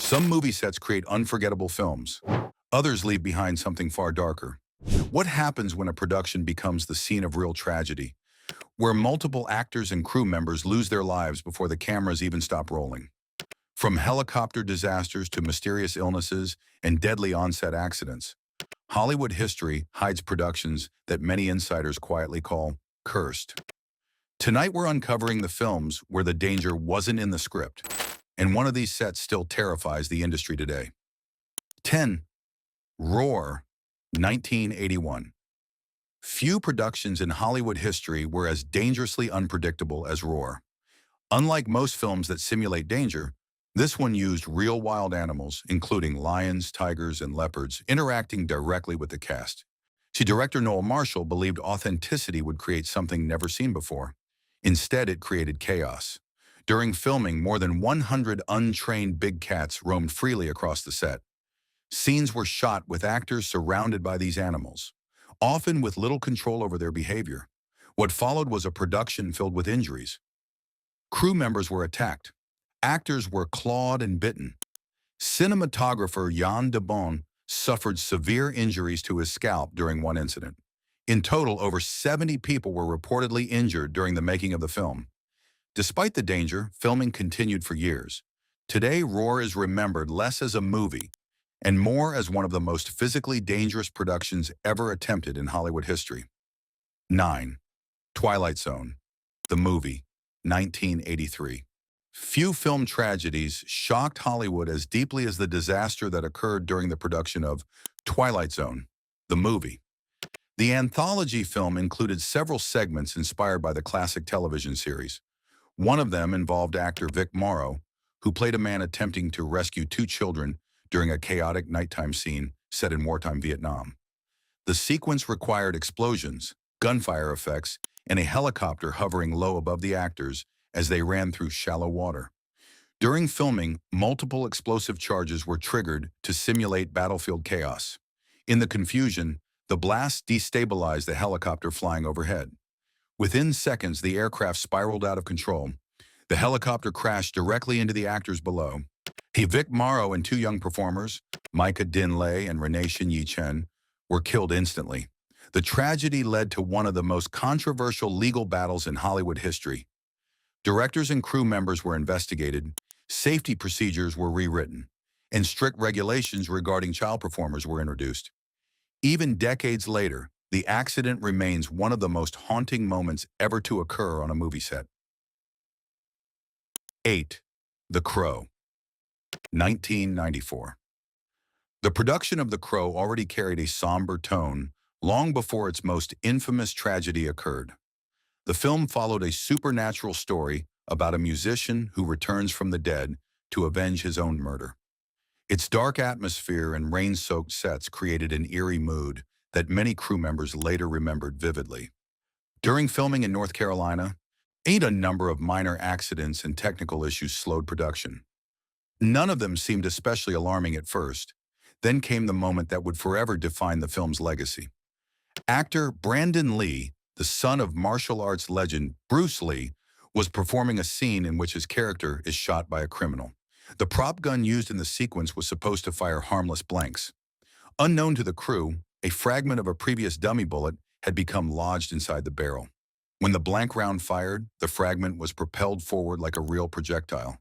Some movie sets create unforgettable films. Others leave behind something far darker. What happens when a production becomes the scene of real tragedy, where multiple actors and crew members lose their lives before the cameras even stop rolling? From helicopter disasters to mysterious illnesses and deadly on-set accidents, Hollywood history hides productions that many insiders quietly call cursed. Tonight we're uncovering the films where the danger wasn't in the script, and one of these sets still terrifies the industry today. 10. Roar, 1981. Few productions in Hollywood history were as dangerously unpredictable as Roar. Unlike most films that simulate danger, this one used real wild animals, including lions, tigers, and leopards, interacting directly with the cast. See, director Noel Marshall believed authenticity would create something never seen before. Instead, it created chaos. During filming, more than 100 untrained big cats roamed freely across the set. Scenes were shot with actors surrounded by these animals, often with little control over their behavior. What followed was a production filled with injuries. Crew members were attacked. Actors were clawed and bitten. Cinematographer Jan de Bon suffered severe injuries to his scalp during one incident. In total, over 70 people were reportedly injured during the making of the film. Despite the danger, filming continued for years. Today, Roar is remembered less as a movie and more as one of the most physically dangerous productions ever attempted in Hollywood history. 9. Twilight Zone, the movie, 1983. Few film tragedies shocked Hollywood as deeply as the disaster that occurred during the production of Twilight Zone, the movie. The anthology film included several segments inspired by the classic television series. One of them involved actor Vic Morrow, who played a man attempting to rescue two children during a chaotic nighttime scene set in wartime Vietnam. The sequence required explosions, gunfire effects, and a helicopter hovering low above the actors as they ran through shallow water. During filming, multiple explosive charges were triggered to simulate battlefield chaos. In the confusion, the blast destabilized the helicopter flying overhead. Within seconds, the aircraft spiraled out of control. The helicopter crashed directly into the actors below. Vic Morrow and two young performers, Micah Din Lei and Renee Shin Yi Chen, were killed instantly. The tragedy led to one of the most controversial legal battles in Hollywood history. Directors and crew members were investigated, safety procedures were rewritten, and strict regulations regarding child performers were introduced. Even decades later, the accident remains one of the most haunting moments ever to occur on a movie set. 8. The Crow, 1994. The production of The Crow already carried a somber tone long before its most infamous tragedy occurred. The film followed a supernatural story about a musician who returns from the dead to avenge his own murder. Its dark atmosphere and rain-soaked sets created an eerie mood that many crew members later remembered vividly. During filming in North Carolina, a number of minor accidents and technical issues slowed production. None of them seemed especially alarming at first. Then came the moment that would forever define the film's legacy. Actor Brandon Lee, the son of martial arts legend Bruce Lee, was performing a scene in which his character is shot by a criminal. The prop gun used in the sequence was supposed to fire harmless blanks. Unknown to the crew, a fragment of a previous dummy bullet had become lodged inside the barrel. When the blank round fired, the fragment was propelled forward like a real projectile.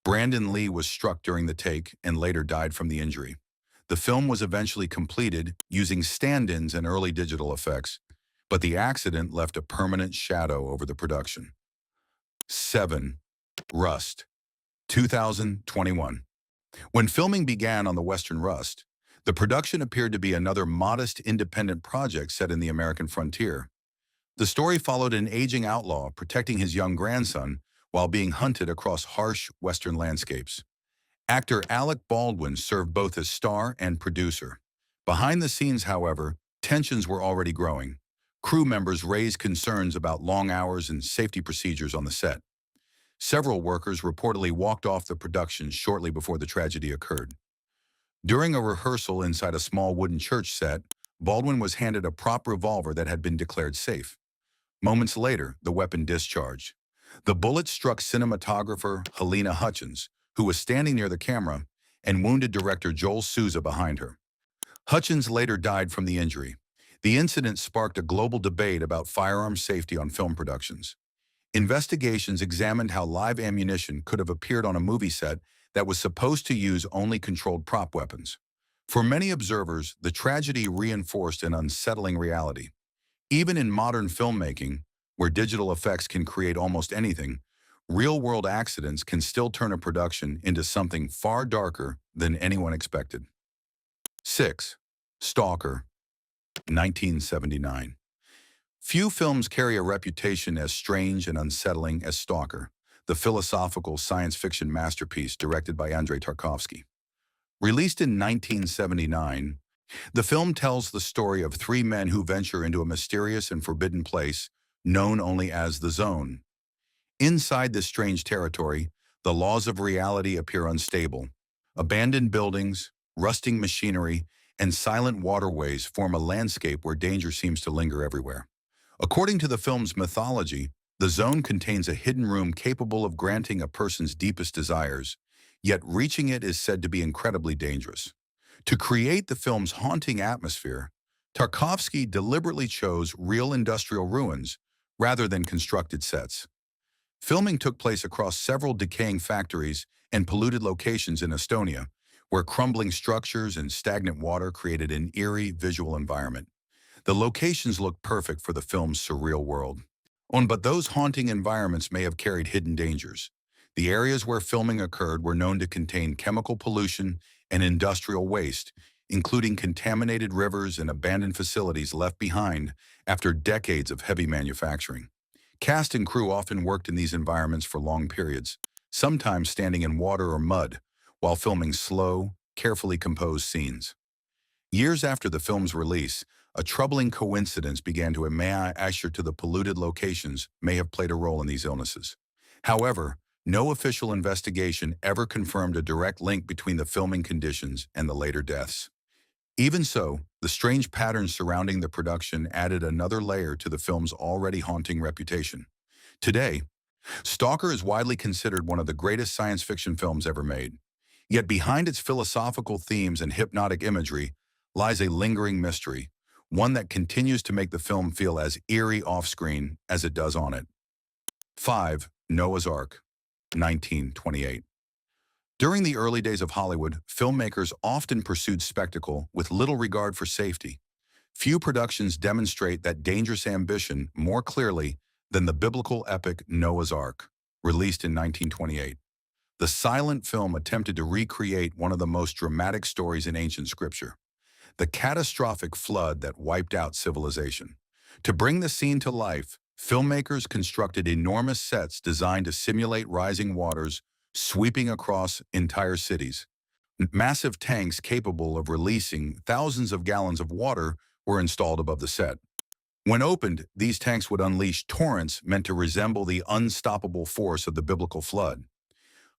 Brandon Lee was struck during the take and later died from the injury. The film was eventually completed using stand-ins and early digital effects, but the accident left a permanent shadow over the production. 7. Rust, 2021. When filming began on the Western Rust, the production appeared to be another modest independent project set in the American frontier. The story followed an aging outlaw protecting his young grandson while being hunted across harsh Western landscapes. Actor Alec Baldwin served both as star and producer. Behind the scenes, however, tensions were already growing. Crew members raised concerns about long hours and safety procedures on the set. Several workers reportedly walked off the production shortly before the tragedy occurred. During a rehearsal inside a small wooden church set, Baldwin was handed a prop revolver that had been declared safe. Moments later, the weapon discharged. The bullet struck cinematographer Helena Hutchins, who was standing near the camera, and wounded director Joel Souza behind her. Hutchins later died from the injury. The incident sparked a global debate about firearm safety on film productions. Investigations examined how live ammunition could have appeared on a movie set that was supposed to use only controlled prop weapons. For many observers, the tragedy reinforced an unsettling reality. Even in modern filmmaking, where digital effects can create almost anything, real-world accidents can still turn a production into something far darker than anyone expected. 6. Stalker, 1979. Few films carry a reputation as strange and unsettling as Stalker, the philosophical science fiction masterpiece directed by Andrei Tarkovsky. Released in 1979, the film tells the story of three men who venture into a mysterious and forbidden place known only as the Zone. Inside this strange territory, the laws of reality appear unstable. Abandoned buildings, rusting machinery, and silent waterways form a landscape where danger seems to linger everywhere. According to the film's mythology, the Zone contains a hidden room capable of granting a person's deepest desires, yet reaching it is said to be incredibly dangerous. To create the film's haunting atmosphere, Tarkovsky deliberately chose real industrial ruins rather than constructed sets. Filming took place across several decaying factories and polluted locations in Estonia, where crumbling structures and stagnant water created an eerie visual environment. The locations looked perfect for the film's surreal world. But those haunting environments may have carried hidden dangers. The areas where filming occurred were known to contain chemical pollution and industrial waste, including contaminated rivers and abandoned facilities left behind after decades of heavy manufacturing. Cast and crew often worked in these environments for long periods, sometimes standing in water or mud, while filming slow, carefully composed scenes. Years after the film's release, a troubling coincidence began to usher to the polluted locations may have played a role in these illnesses. However, no official investigation ever confirmed a direct link between the filming conditions and the later deaths. Even so, the strange patterns surrounding the production added another layer to the film's already haunting reputation. Today, Stalker is widely considered one of the greatest science fiction films ever made. Yet behind its philosophical themes and hypnotic imagery lies a lingering mystery, one that continues to make the film feel as eerie off-screen as it does on it. 5. Noah's Ark, 1928. During the early days of Hollywood, filmmakers often pursued spectacle with little regard for safety. Few productions demonstrate that dangerous ambition more clearly than the biblical epic Noah's Ark, released in 1928. The silent film attempted to recreate one of the most dramatic stories in ancient scripture, the catastrophic flood that wiped out civilization. To bring the scene to life, filmmakers constructed enormous sets designed to simulate rising waters sweeping across entire cities. Massive tanks capable of releasing thousands of gallons of water were installed above the set. When opened, these tanks would unleash torrents meant to resemble the unstoppable force of the biblical flood.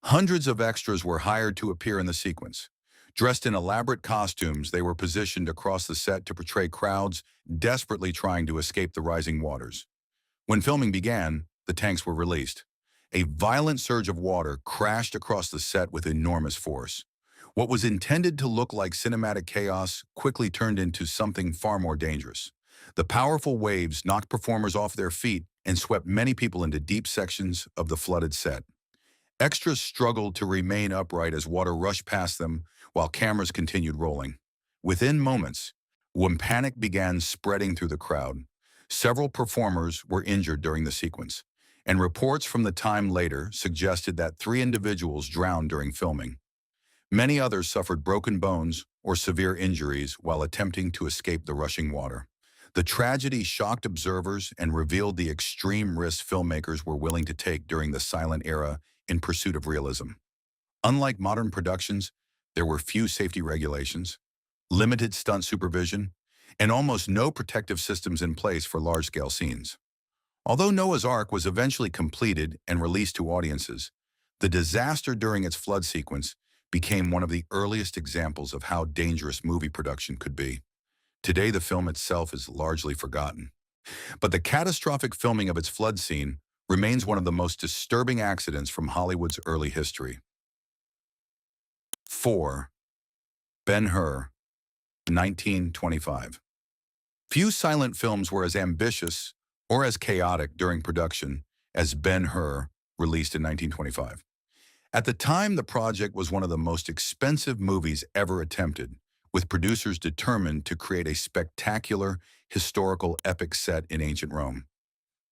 Hundreds of extras were hired to appear in the sequence. Dressed in elaborate costumes, they were positioned across the set to portray crowds desperately trying to escape the rising waters. When filming began, the tanks were released. A violent surge of water crashed across the set with enormous force. What was intended to look like cinematic chaos quickly turned into something far more dangerous. The powerful waves knocked performers off their feet and swept many people into deep sections of the flooded set. Extras struggled to remain upright as water rushed past them while cameras continued rolling. Within moments, when panic began spreading through the crowd, several performers were injured during the sequence, and reports from the time later suggested that 3 individuals drowned during filming. Many others suffered broken bones or severe injuries while attempting to escape the rushing water. The tragedy shocked observers and revealed the extreme risks filmmakers were willing to take during the silent era in pursuit of realism. Unlike modern productions, there were few safety regulations, limited stunt supervision, and almost no protective systems in place for large-scale scenes. Although Noah's Ark was eventually completed and released to audiences, the disaster during its flood sequence became one of the earliest examples of how dangerous movie production could be. Today, the film itself is largely forgotten, but the catastrophic filming of its flood scene remains one of the most disturbing accidents from Hollywood's early history. 4. Ben-Hur, 1925. Few silent films were as ambitious or as chaotic during production as Ben-Hur, released in 1925. At the time, the project was one of the most expensive movies ever attempted, with producers determined to create a spectacular, historical epic set in ancient Rome.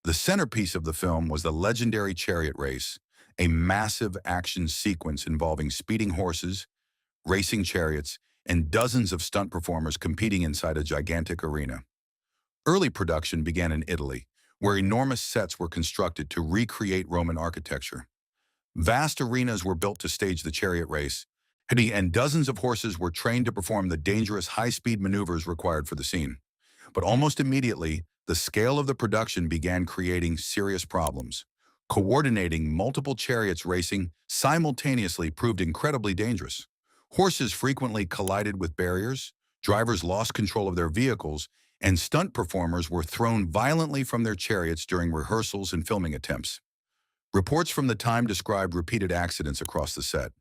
The centerpiece of the film was the legendary chariot race, a massive action sequence involving speeding horses, racing chariots, and dozens of stunt performers competing inside a gigantic arena. Early production began in Italy, where enormous sets were constructed to recreate Roman architecture. Vast arenas were built to stage the chariot race, and dozens of horses were trained to perform the dangerous high-speed maneuvers required for the scene. But almost immediately, the scale of the production began creating serious problems. Coordinating multiple chariots racing simultaneously proved incredibly dangerous. Horses frequently collided with barriers, drivers lost control of their vehicles, and stunt performers were thrown violently from their chariots during rehearsals and filming attempts. Reports from the time described repeated accidents across the set.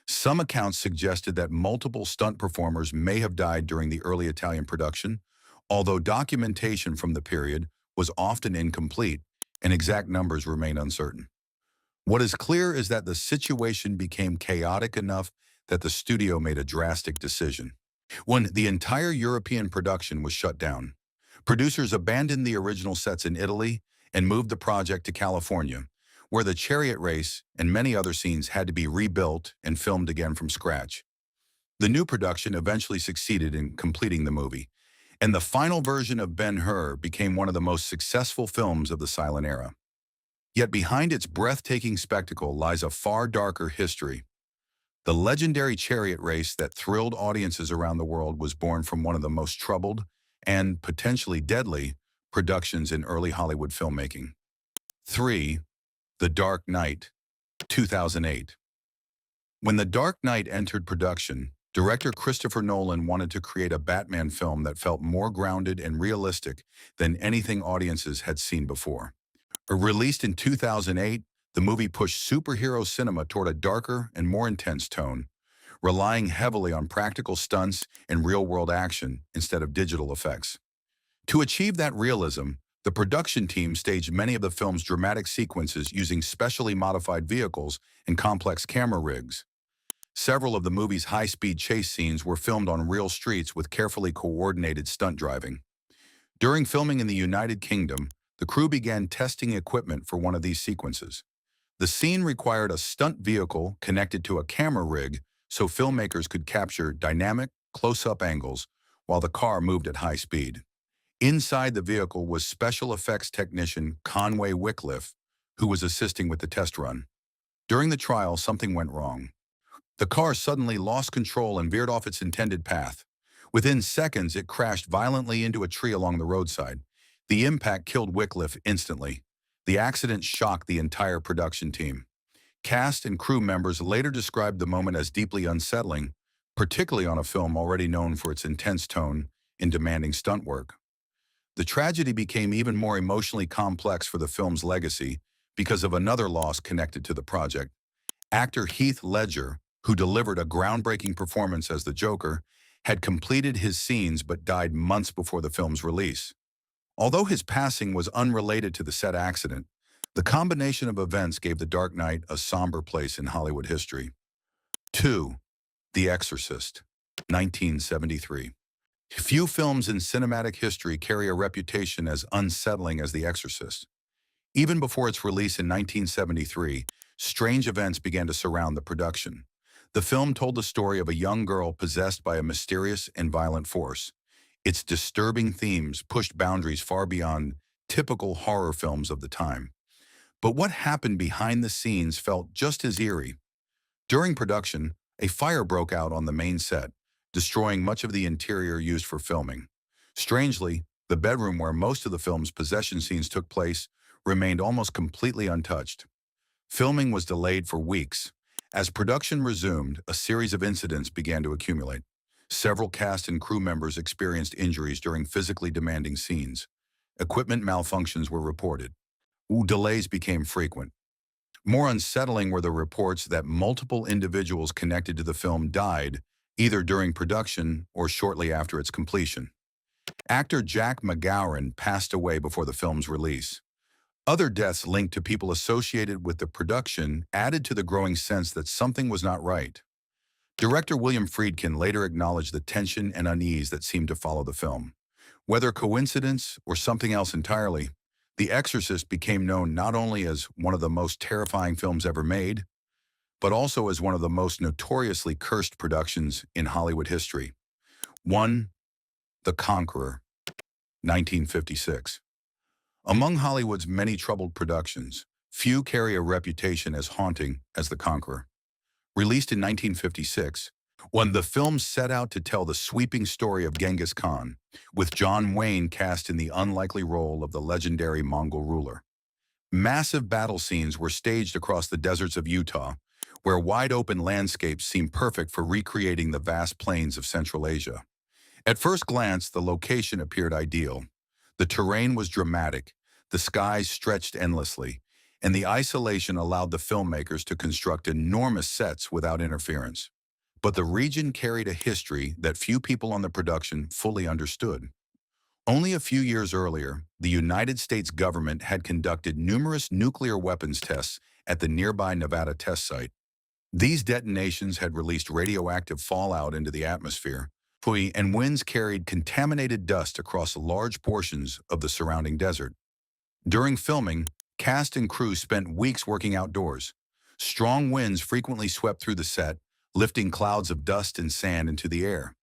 Some accounts suggested that multiple stunt performers may have died during the early Italian production, although documentation from the period was often incomplete and exact numbers remain uncertain. What is clear is that the situation became chaotic enough that the studio made a drastic decision. When the entire European production was shut down, producers abandoned the original sets in Italy and moved the project to California, where the chariot race and many other scenes had to be rebuilt and filmed again from scratch. The new production eventually succeeded in completing the movie, and the final version of Ben-Hur became one of the most successful films of the silent era. Yet behind its breathtaking spectacle lies a far darker history. The legendary chariot race that thrilled audiences around the world was born from one of the most troubled and potentially deadly productions in early Hollywood filmmaking. 3. The Dark Knight, 2008. When The Dark Knight entered production, director Christopher Nolan wanted to create a Batman film that felt more grounded and realistic than anything audiences had seen before. Released in 2008, the movie pushed superhero cinema toward a darker and more intense tone, relying heavily on practical stunts and real-world action instead of digital effects. To achieve that realism, the production team staged many of the film's dramatic sequences using specially modified vehicles and complex camera rigs. Several of the movie's high-speed chase scenes were filmed on real streets with carefully coordinated stunt driving. During filming in the United Kingdom, the crew began testing equipment for one of these sequences. The scene required a stunt vehicle connected to a camera rig so filmmakers could capture dynamic, close-up angles while the car moved at high speed. Inside the vehicle was special effects technician Conway Wycliffe, who was assisting with the test run. During the trial, something went wrong. The car suddenly lost control and veered off its intended path. Within seconds, it crashed violently into a tree along the roadside. The impact killed Wycliffe instantly. The accident shocked the entire production team. Cast and crew members later described the moment as deeply unsettling, particularly on a film already known for its intense tone and demanding stunt work. The tragedy became even more emotionally complex for the film's legacy because of another loss connected to the project. Actor Heath Ledger, who delivered a groundbreaking performance as the Joker, had completed his scenes but died months before the film's release. Although his passing was unrelated to the set accident, the combination of events gave The Dark Knight a somber place in Hollywood history. 2. The Exorcist, 1973. Few films in cinematic history carry a reputation as unsettling as The Exorcist. Even before its release in 1973, strange events began to surround the production. The film told the story of a young girl possessed by a mysterious and violent force. Its disturbing themes pushed boundaries far beyond typical horror films of the time. But what happened behind the scenes felt just as eerie. During production, a fire broke out on the main set, destroying much of the interior used for filming. Strangely, the bedroom where most of the film's possession scenes took place remained almost completely untouched. Filming was delayed for weeks. As production resumed, a series of incidents began to accumulate. Several cast and crew members experienced injuries during physically demanding scenes. Equipment malfunctions were reported. Delays became frequent. More unsettling were the reports that multiple individuals connected to the film died, either during production or shortly after its completion. Actor Jack McGowan passed away before the film's release. Other deaths linked to people associated with the production added to the growing sense that something was not right. Director William Friedkin later acknowledged the tension and unease that seemed to follow the film. Whether coincidence or something else entirely, The Exorcist became known not only as one of the most terrifying films ever made, but also as one of the most notoriously cursed productions in Hollywood history. 1. The Conqueror, 1956. Among Hollywood's many troubled productions, few carry a reputation as haunting as The Conqueror. Released in 1956, when the film set out to tell the sweeping story of Genghis Khan, with John Wayne cast in the unlikely role of the legendary Mongol ruler. Massive battle scenes were staged across the deserts of Utah, where wide-open landscapes seemed perfect for recreating the vast plains of Central Asia. At first glance, the location appeared ideal. The terrain was dramatic, the skies stretched endlessly, and the isolation allowed the filmmakers to construct enormous sets without interference. But the region carried a history that few people on the production fully understood. Only a few years earlier, the United States government had conducted numerous nuclear weapons tests at the nearby Nevada test site. These detonations had released radioactive fallout into the atmosphere, and winds carried contaminated dust across large portions of the surrounding desert. During filming, cast and crew spent weeks working outdoors. Strong winds frequently swept through the set, lifting clouds of dust and sand into the air.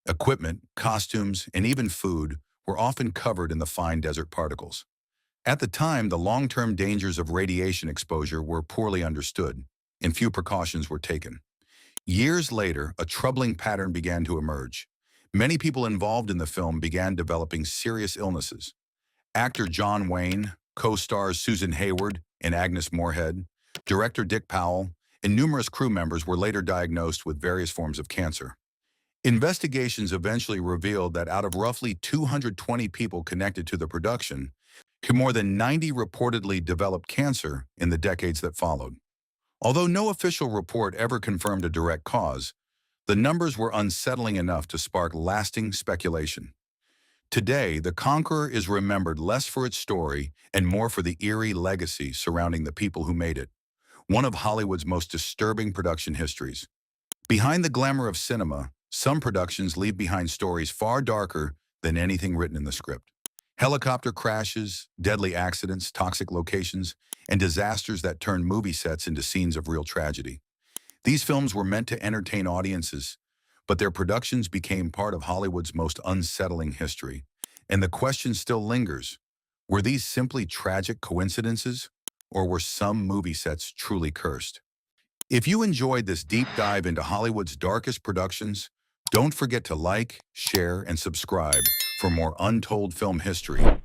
Equipment, costumes, and even food were often covered in the fine desert particles. At the time, the long-term dangers of radiation exposure were poorly understood, and few precautions were taken. Years later, a troubling pattern began to emerge. Many people involved in the film began developing serious illnesses. Actor John Wayne, co-stars Susan Hayward and Agnes Moorehead, director Dick Powell, and numerous crew members were later diagnosed with various forms of cancer. Investigations eventually revealed that out of roughly 220 people connected to the production, more than 90 reportedly developed cancer in the decades that followed. Although no official report ever confirmed a direct cause, the numbers were unsettling enough to spark lasting speculation. Today, The Conqueror is remembered less for its story and more for the eerie legacy surrounding the people who made it, one of Hollywood's most disturbing production histories. Behind the glamour of cinema, some productions leave behind stories far darker than anything written in the script. Helicopter crashes, deadly accidents, toxic locations, and disasters that turn movie sets into scenes of real tragedy. These films were meant to entertain audiences, but their productions became part of Hollywood's most unsettling history. And the question still lingers, were these simply tragic coincidences, or were some movie sets truly cursed? If you enjoyed this deep dive into Hollywood's darkest productions, don't forget to like, share, and subscribe for more untold film history.